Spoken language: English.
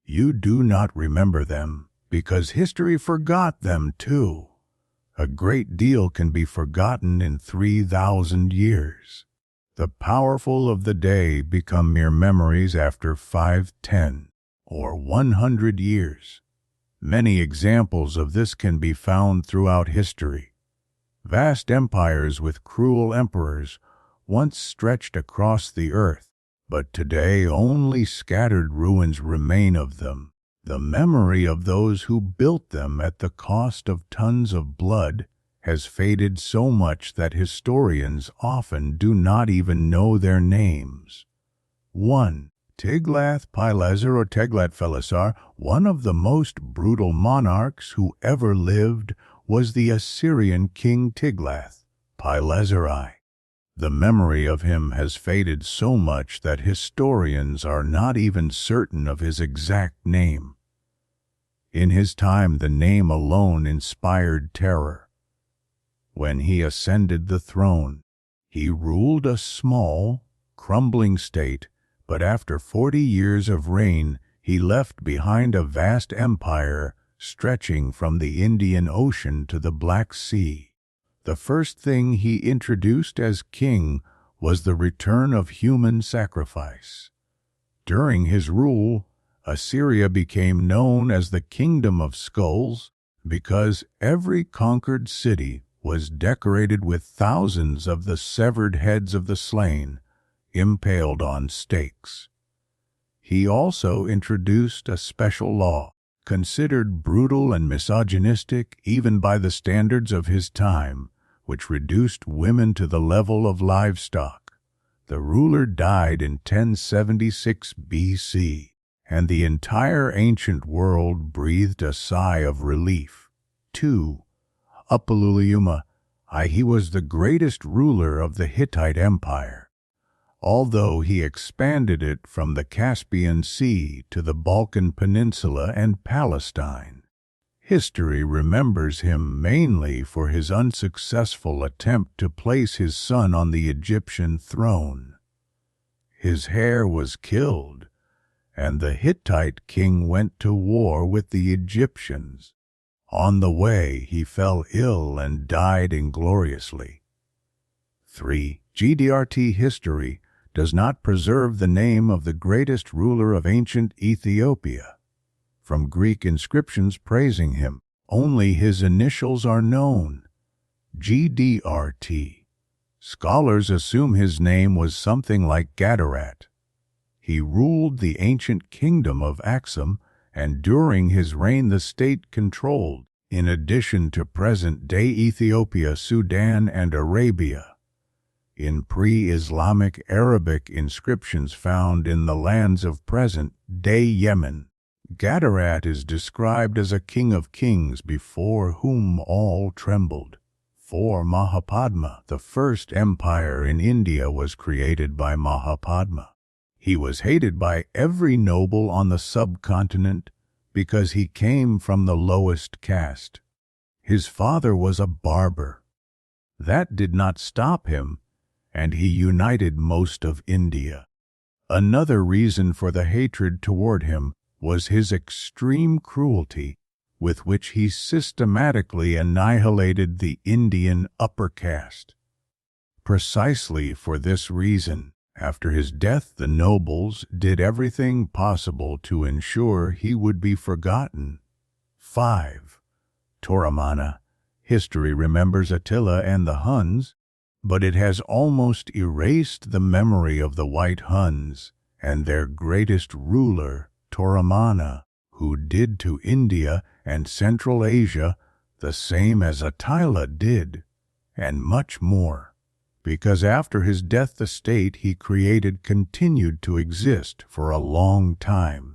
You do not remember them because history forgot them too. A great deal can be forgotten in 3,000 years. The powerful of the day become mere memories after 5, 10, or 100 years. Many examples of this can be found throughout history. Vast empires with cruel emperors once stretched across the earth, but today only scattered ruins remain of them. The memory of those who built them at the cost of tons of blood has faded so much that historians often do not even know their names. 1. Tiglath-Pileser or Tiglath-Pileser, one of the most brutal monarchs who ever lived, was the Assyrian king Tiglath-Pileser. The memory of him has faded so much that historians are not even certain of his exact name. In his time, the name alone inspired terror. When he ascended the throne, he ruled a small, crumbling state, but after 40 years of reign, he left behind a vast empire stretching from the Indian Ocean to the Black Sea. The first thing he introduced as king was the return of human sacrifice. During his rule, Assyria became known as the Kingdom of Skulls because every conquered city was decorated with thousands of the severed heads of the slain, impaled on stakes. He also introduced a special law, considered brutal and misogynistic even by the standards of his time, which reduced women to the level of livestock. The ruler died in 1076 BC, and the entire ancient world breathed a sigh of relief. 2. Upoluliuma. He was the greatest ruler of the Hittite Empire. Although he expanded it from the Caspian Sea to the Balkan Peninsula and Palestine, history remembers him mainly for his unsuccessful attempt to place his son on the Egyptian throne. His heir was killed, and the Hittite king went to war with the Egyptians. On the way, he fell ill and died ingloriously. 3. GDRT history does not preserve the name of the greatest ruler of ancient Ethiopia. From Greek inscriptions praising him, only his initials are known, GDRT. Scholars assume his name was something like Gadarat. He ruled the ancient kingdom of Aksum, and during his reign the state controlled, in addition to present-day Ethiopia, Sudan, and Arabia. In pre-Islamic Arabic inscriptions found in the lands of present-day Yemen, Gadarat is described as a king of kings before whom all trembled. 4. Mahapadma. The first empire in India was created by Mahapadma. He was hated by every noble on the subcontinent because he came from the lowest caste. His father was a barber. That did not stop him, and he united most of India. Another reason for the hatred toward him was his extreme cruelty with which he systematically annihilated the Indian upper caste. Precisely for this reason, after his death, the nobles did everything possible to ensure he would be forgotten. 5. Toramana. History remembers Attila and the Huns, but it has almost erased the memory of the White Huns and their greatest ruler, Toramana, who did to India and Central Asia the same as Attila did, and much more, because after his death the state he created continued to exist for a long time.